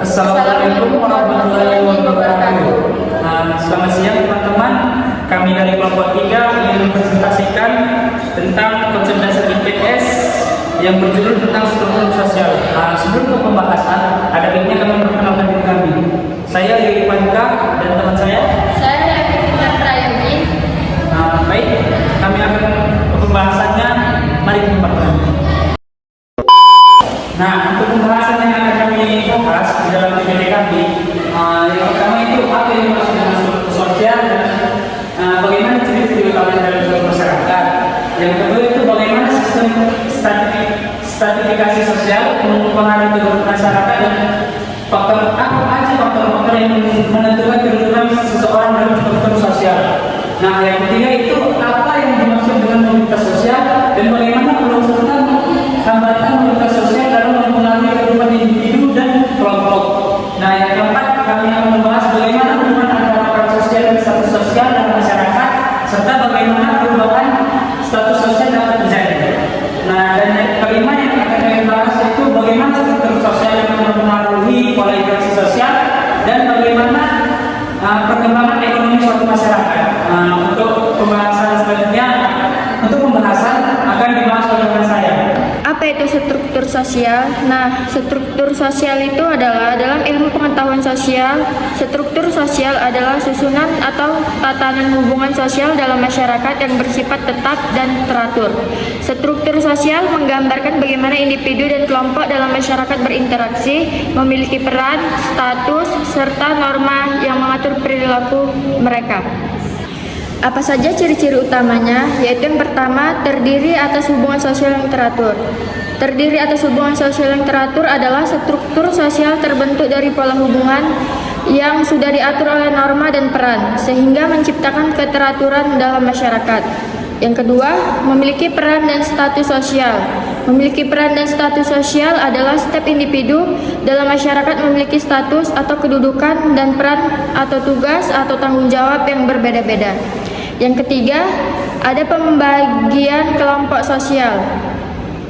Assalamualaikum warahmatullahi wabarakatuh. Selamat siang teman-teman. Kami dari kelompok 3 ingin mempresentasikan tentang konsep dasar IPS yang berjudul tentang struktur sosial. Sebelum ke pembahasan, ada baiknya kami memperkenalkan diri kami. Saya Yuri Panka dan teman saya. Saya Tina Prayuni. Baik, kami akan ke pembahasannya. Mari kita bahas. Nah, untuk pembahasan yang akan kami bahas di dalam PPT kami, yang pertama itu apa yang dimaksud dengan struktur sosial dan bagaimana ciri-ciri utama dalam suatu masyarakat. Yang kedua itu bagaimana sistem stratifikasi sosial mempengaruhi kehidupan masyarakat dan faktor apa aja faktor-faktor yang menentukan kehidupan seseorang dalam struktur sosial. Nah, yang ketiga itu apa yang dimaksud dengan mobilitas sosial dan bagaimana peluang serta hambatan mobilitas sosial dalam mempengaruhi kehidupan individu dan kelompok. Nah, yang keempat kami akan membahas bagaimana hubungan antara peran sosial dan status sosial dalam masyarakat serta bagaimana perubahan status sosial dapat terjadi. Nah, dan yang kelima yang akan kami bahas itu bagaimana struktur sosial yang mempengaruhi pola interaksi sosial dan bagaimana perkembangan ekonomi suatu masyarakat. Untuk pembahasan selanjutnya, untuk pembahasan akan dibahas oleh teman saya. Apa itu struktur sosial? Nah, struktur sosial itu adalah dalam ilmu pengetahuan sosial, struktur sosial adalah susunan atau tatanan hubungan sosial dalam masyarakat yang bersifat tetap dan teratur. Struktur sosial menggambarkan bagaimana individu dan kelompok dalam masyarakat berinteraksi, memiliki peran, status, serta norma yang mengatur perilaku mereka. Apa saja ciri-ciri utamanya? Yaitu yang pertama, terdiri atas hubungan sosial yang teratur. Terdiri atas hubungan sosial yang teratur adalah struktur sosial terbentuk dari pola hubungan yang sudah diatur oleh norma dan peran, sehingga menciptakan keteraturan dalam masyarakat. Yang kedua, memiliki peran dan status sosial. Memiliki peran dan status sosial adalah setiap individu dalam masyarakat memiliki status atau kedudukan dan peran atau tugas atau tanggung jawab yang berbeda-beda. Yang ketiga, ada pembagian kelompok sosial.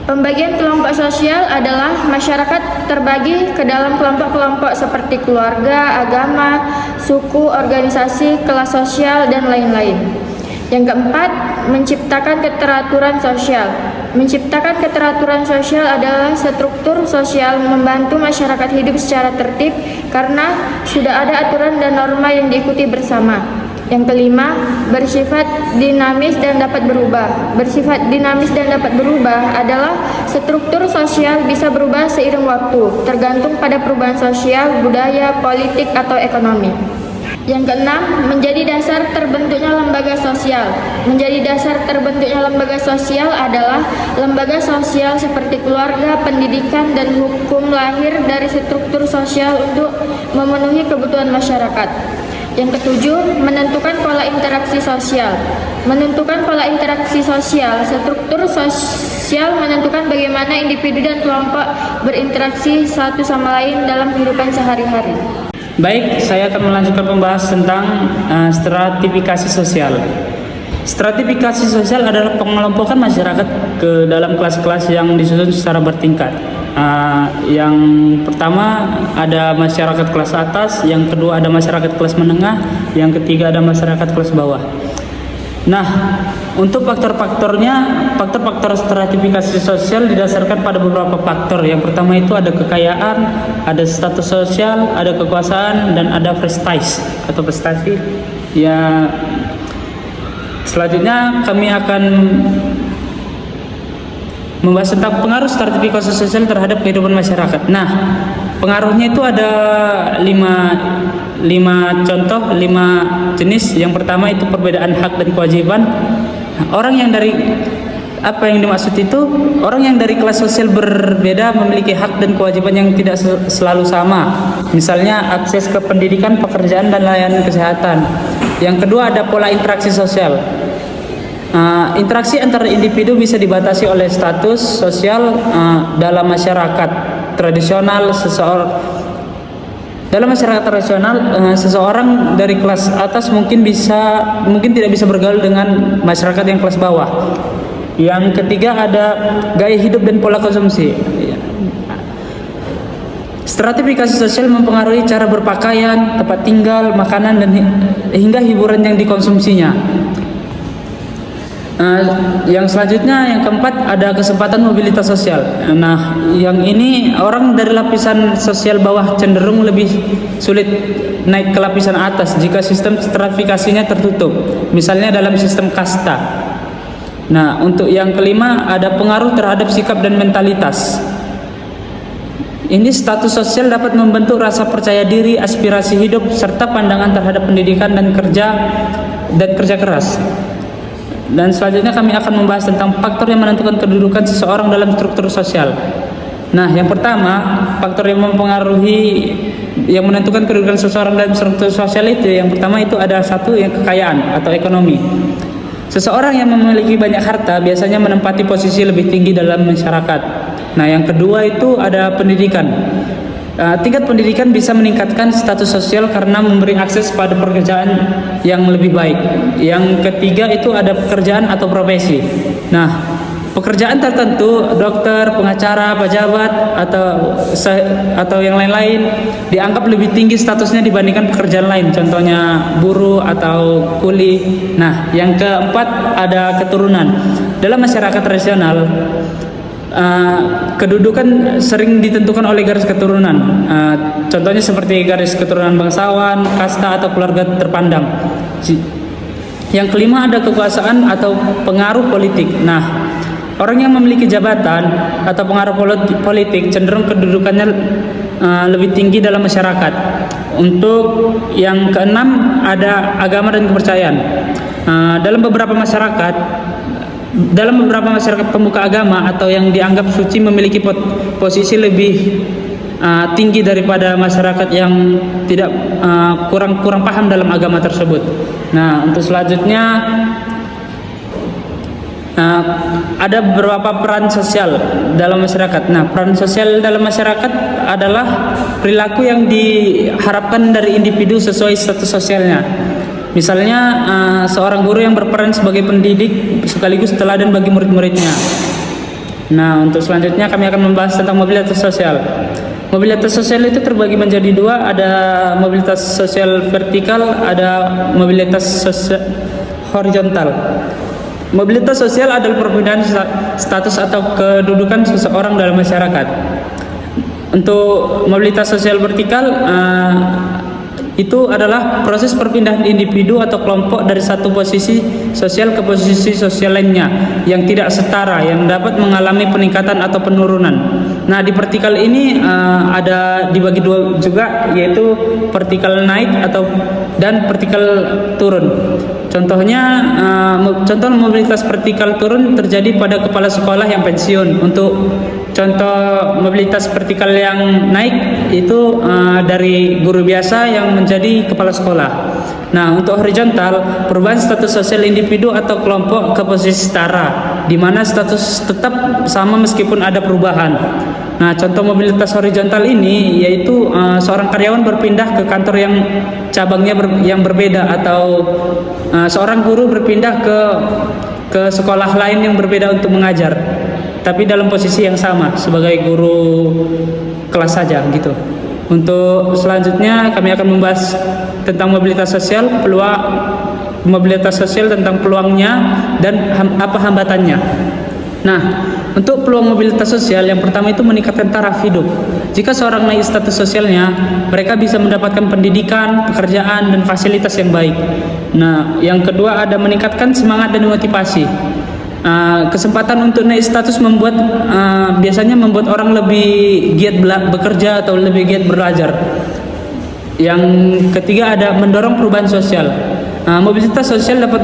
Pembagian kelompok sosial adalah masyarakat terbagi ke dalam kelompok-kelompok seperti keluarga, agama, suku, organisasi, kelas sosial, dan lain-lain. Yang keempat, menciptakan keteraturan sosial. Menciptakan keteraturan sosial adalah struktur sosial membantu masyarakat hidup secara tertib karena sudah ada aturan dan norma yang diikuti bersama. Yang kelima, bersifat dinamis dan dapat berubah. Bersifat dinamis dan dapat berubah adalah struktur sosial bisa berubah seiring waktu, tergantung pada perubahan sosial, budaya, politik, atau ekonomi. Yang keenam, menjadi dasar terbentuknya lembaga sosial. Menjadi dasar terbentuknya lembaga sosial adalah lembaga sosial seperti keluarga, pendidikan, dan hukum lahir dari struktur sosial untuk memenuhi kebutuhan masyarakat. Yang ketujuh, menentukan pola interaksi sosial. Menentukan pola interaksi sosial, struktur sosial menentukan bagaimana individu dan kelompok berinteraksi satu sama lain dalam kehidupan sehari-hari. Baik, saya akan melanjutkan pembahas tentang stratifikasi sosial. Stratifikasi sosial adalah pengelompokan masyarakat ke dalam kelas-kelas yang disusun secara bertingkat. Yang pertama ada masyarakat kelas atas, yang kedua ada masyarakat kelas menengah, yang ketiga ada masyarakat kelas bawah. Nah, untuk faktor-faktornya, faktor-faktor stratifikasi sosial didasarkan pada beberapa faktor. Yang pertama itu ada kekayaan, ada status sosial, ada kekuasaan, dan ada prestis atau prestasi. Ya, selanjutnya kami akan membahas tentang pengaruh stratifikasi sosial terhadap kehidupan masyarakat. Nah, pengaruhnya itu ada 5 contoh, 5 jenis. Yang pertama itu perbedaan hak dan kewajiban. Orang yang dari apa yang dimaksud itu? Orang yang dari kelas sosial berbeda memiliki hak dan kewajiban yang tidak selalu sama. Misalnya akses ke pendidikan, pekerjaan, dan layanan kesehatan. Yang kedua ada pola interaksi sosial. Interaksi antara individu bisa dibatasi oleh status sosial dalam masyarakat tradisional. Dalam masyarakat tradisional, seseorang dari kelas atas mungkin tidak bisa bergaul dengan masyarakat yang kelas bawah. Yang ketiga ada gaya hidup dan pola konsumsi. Stratifikasi sosial mempengaruhi cara berpakaian, tempat tinggal, makanan, dan hingga hiburan yang dikonsumsinya. Yang selanjutnya, yang keempat, ada kesempatan mobilitas sosial. Nah, yang ini orang dari lapisan sosial bawah cenderung lebih sulit naik ke lapisan atas jika sistem stratifikasinya tertutup, misalnya dalam sistem kasta. Nah, untuk yang kelima, ada pengaruh terhadap sikap dan mentalitas. Ini status sosial dapat membentuk rasa percaya diri, aspirasi hidup, serta pandangan terhadap pendidikan dan kerja keras. Dan selanjutnya kami akan membahas tentang faktor yang menentukan kedudukan seseorang dalam struktur sosial. Nah, yang pertama, faktor yang menentukan kedudukan seseorang dalam struktur sosial itu, yang pertama itu ada satu, yang kekayaan atau ekonomi. Seseorang yang memiliki banyak harta biasanya menempati posisi lebih tinggi dalam masyarakat. Nah, yang kedua itu ada pendidikan. Tingkat pendidikan bisa meningkatkan status sosial karena memberi akses pada pekerjaan yang lebih baik. Yang ketiga itu ada pekerjaan atau profesi. Nah, pekerjaan tertentu, dokter, pengacara, pejabat, atau yang lain-lain dianggap lebih tinggi statusnya dibandingkan pekerjaan lain, contohnya buruh atau kuli. Nah, yang keempat ada keturunan. Dalam masyarakat tradisional, kedudukan sering ditentukan oleh garis keturunan. Contohnya seperti garis keturunan bangsawan, kasta, atau keluarga terpandang. Yang kelima ada kekuasaan atau pengaruh politik. Nah, orang yang memiliki jabatan atau pengaruh politik cenderung kedudukannya lebih tinggi dalam masyarakat. Untuk yang keenam ada agama dan kepercayaan. Dalam beberapa masyarakat pemuka agama atau yang dianggap suci memiliki posisi lebih tinggi daripada masyarakat yang tidak kurang paham dalam agama tersebut. Nah, untuk selanjutnya ada beberapa peran sosial dalam masyarakat. Nah, peran sosial dalam masyarakat adalah perilaku yang diharapkan dari individu sesuai status sosialnya. Misalnya, seorang guru yang berperan sebagai pendidik sekaligus teladan bagi murid-muridnya. Nah, untuk selanjutnya kami akan membahas tentang mobilitas sosial. Mobilitas sosial itu terbagi menjadi dua, ada mobilitas sosial vertikal, ada mobilitas sosial horizontal. Mobilitas sosial adalah perpindahan status atau kedudukan seseorang dalam masyarakat. Untuk mobilitas sosial vertikal, itu adalah proses perpindahan individu atau kelompok dari satu posisi sosial ke posisi sosial lainnya yang tidak setara, yang dapat mengalami peningkatan atau penurunan. Nah, di vertikal ini ada dibagi dua juga, yaitu vertikal naik dan vertikal turun. Contoh mobilitas vertikal turun terjadi pada kepala sekolah yang pensiun. Untuk contoh mobilitas vertikal yang naik itu dari guru biasa yang menjadi kepala sekolah. Nah, untuk horizontal, perubahan status sosial individu atau kelompok ke posisi setara, di mana status tetap sama meskipun ada perubahan. Nah, contoh mobilitas horizontal ini yaitu seorang karyawan berpindah ke kantor yang cabangnya yang berbeda, atau seorang guru berpindah ke sekolah lain yang berbeda untuk mengajar, tapi dalam posisi yang sama sebagai guru kelas saja gitu. Untuk selanjutnya kami akan membahas tentang mobilitas sosial, mobilitas sosial tentang peluangnya dan apa hambatannya. Nah, untuk peluang mobilitas sosial, yang pertama itu meningkatkan taraf hidup. Jika seorang naik status sosialnya, mereka bisa mendapatkan pendidikan, pekerjaan, dan fasilitas yang baik. Nah, yang kedua ada meningkatkan semangat dan motivasi. Kesempatan untuk naik status biasanya membuat orang lebih giat bekerja atau lebih giat belajar. Yang ketiga ada mendorong perubahan sosial. Mobilitas sosial dapat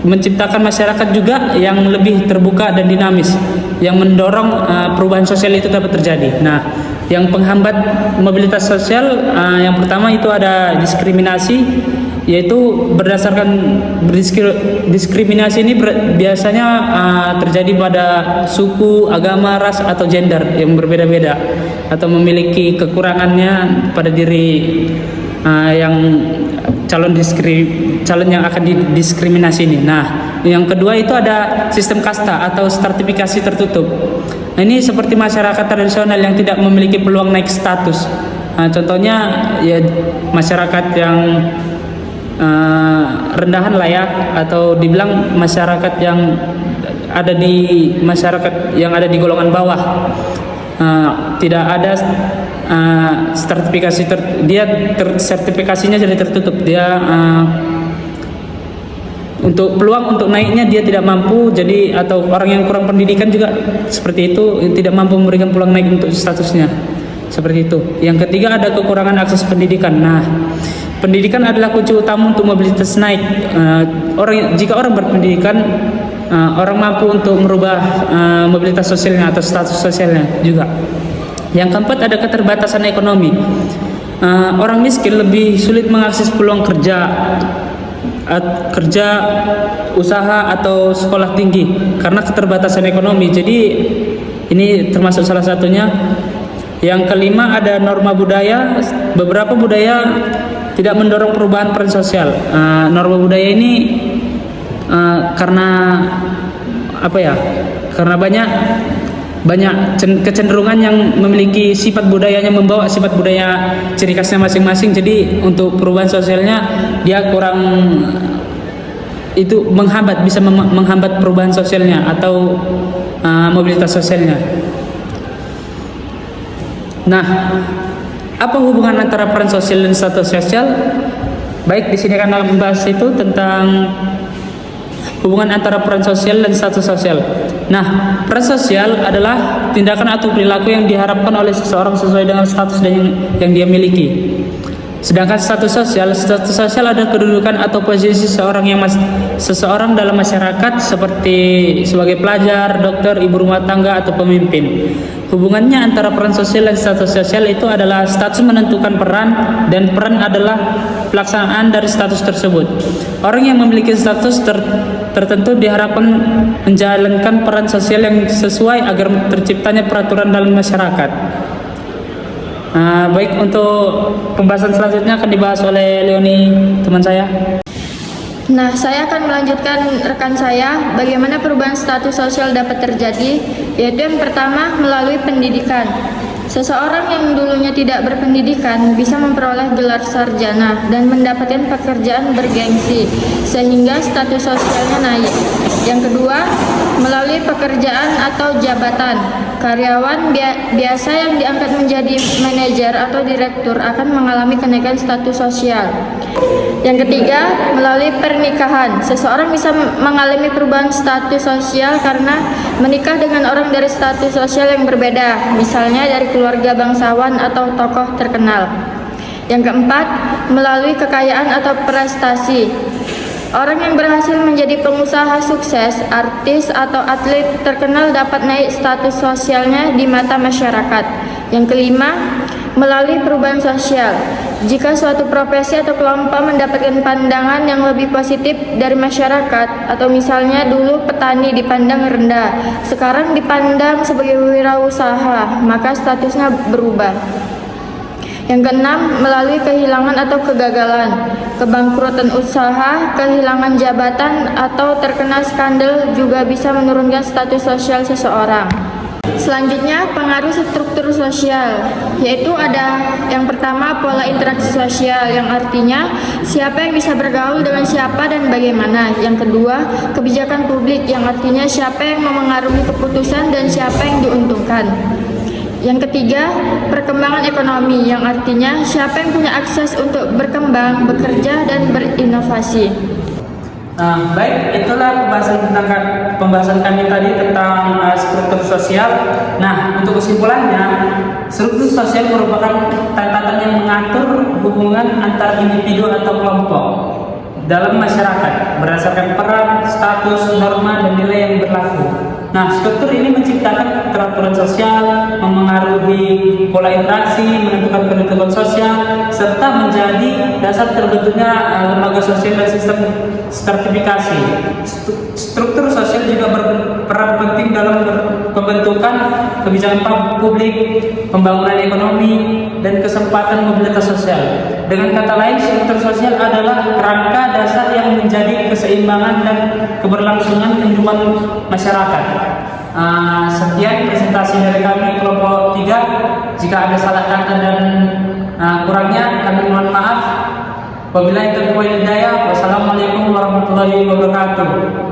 menciptakan masyarakat juga yang lebih terbuka dan dinamis, yang mendorong perubahan sosial itu dapat terjadi. Nah, yang penghambat mobilitas sosial, yang pertama itu ada diskriminasi, yaitu berdasarkan diskriminasi ini biasanya terjadi pada suku, agama, ras, atau gender yang berbeda-beda, atau memiliki kekurangannya pada diri yang calon yang akan didiskriminasi ini. Nah, yang kedua itu ada sistem kasta atau stratifikasi tertutup. Ini seperti masyarakat tradisional yang tidak memiliki peluang naik status. Contohnya ya masyarakat yang rendahan lah ya, atau dibilang masyarakat yang ada di golongan bawah. Tidak ada sertifikasi sertifikasinya jadi tertutup. Dia untuk peluang untuk naiknya dia tidak mampu, jadi atau orang yang kurang pendidikan juga seperti itu, tidak mampu memberikan peluang naik untuk statusnya seperti itu. Yang ketiga ada kekurangan akses pendidikan. Nah, pendidikan adalah kunci utama untuk mobilitas naik. Jika orang berpendidikan, orang mampu untuk merubah mobilitas sosialnya atau status sosialnya juga. Yang keempat ada keterbatasan ekonomi. Orang miskin lebih sulit mengakses peluang kerja, usaha atau sekolah tinggi karena keterbatasan ekonomi. Jadi ini termasuk salah satunya. Yang kelima ada norma budaya. Beberapa budaya tidak mendorong perubahan peran sosial. Norma budaya ini karena apa ya? Karena banyak kecenderungan yang memiliki sifat budayanya, membawa sifat budaya ciri khasnya masing-masing. Jadi untuk perubahan sosialnya dia kurang, itu bisa menghambat perubahan sosialnya atau mobilitas sosialnya. Nah, apa hubungan antara peran sosial dan status sosial? Baik, di sini akan membahas itu tentang hubungan antara peran sosial dan status sosial. Nah, peran sosial adalah tindakan atau perilaku yang diharapkan oleh seseorang sesuai dengan status yang dia miliki. Sedangkan status sosial ada kedudukan atau posisi seseorang dalam masyarakat seperti sebagai pelajar, dokter, ibu rumah tangga atau pemimpin. Hubungannya antara peran sosial dan status sosial itu adalah status menentukan peran dan peran adalah pelaksanaan dari status tersebut. Orang yang memiliki status tertentu diharapkan menjalankan peran sosial yang sesuai agar terciptanya peraturan dalam masyarakat. Baik, untuk pembahasan selanjutnya akan dibahas oleh Leoni, teman saya. Nah, saya akan melanjutkan rekan saya bagaimana perubahan status sosial dapat terjadi, yaitu yang pertama melalui pendidikan. Seseorang yang dulunya tidak berpendidikan bisa memperoleh gelar sarjana dan mendapatkan pekerjaan bergengsi sehingga status sosialnya naik. Yang kedua, melalui pekerjaan atau jabatan. Karyawan biasa yang diangkat menjadi manajer atau direktur akan mengalami kenaikan status sosial. Yang ketiga, melalui pernikahan. Seseorang bisa mengalami perubahan status sosial karena menikah dengan orang dari status sosial yang berbeda, misalnya dari keluarga bangsawan atau tokoh terkenal. Yang keempat, melalui kekayaan atau prestasi. Orang yang berhasil menjadi pengusaha sukses, artis, atau atlet terkenal dapat naik status sosialnya di mata masyarakat. Yang kelima, melalui perubahan sosial. Jika suatu profesi atau kelompok mendapatkan pandangan yang lebih positif dari masyarakat, atau misalnya dulu petani dipandang rendah, sekarang dipandang sebagai wirausaha, maka statusnya berubah. Yang keenam, melalui kehilangan atau kegagalan, kebangkrutan usaha, kehilangan jabatan, atau terkena skandal juga bisa menurunkan status sosial seseorang. Selanjutnya, pengaruh struktur sosial, yaitu ada yang pertama pola interaksi sosial, yang artinya siapa yang bisa bergaul dengan siapa dan bagaimana. Yang kedua, kebijakan publik, yang artinya siapa yang memengaruhi keputusan dan siapa yang diuntungkan. Yang ketiga, perkembangan ekonomi, yang artinya siapa yang punya akses untuk berkembang, bekerja, dan berinovasi. Baik, itulah pembahasan kami tadi tentang struktur sosial. Nah, untuk kesimpulannya, struktur sosial merupakan tatanan yang mengatur hubungan antar individu atau kelompok dalam masyarakat berdasarkan peran, status, norma, dan nilai yang berlaku. Nah, struktur ini menciptakan keteraturan sosial, memengaruhi pola interaksi, menentukan kedudukan sosial, serta menjadi dasar terbentuknya lembaga sosial dan sistem stratifikasi. Struktur sosial juga berperan penting dalam pembentukan kebijakan publik, pembangunan ekonomi, dan kesempatan mobilitas sosial. Dengan kata lain, struktur sosial adalah kerangka dasar yang menjadi keseimbangan dan keberlangsungan kehidupan masyarakat. Sekian presentasi dari kami kelompok 3. Jika ada salah kata dan kurangnya kami mohon maaf. Wabillahi taufiq wal hidayah. Wassalamualaikum warahmatullahi wabarakatuh.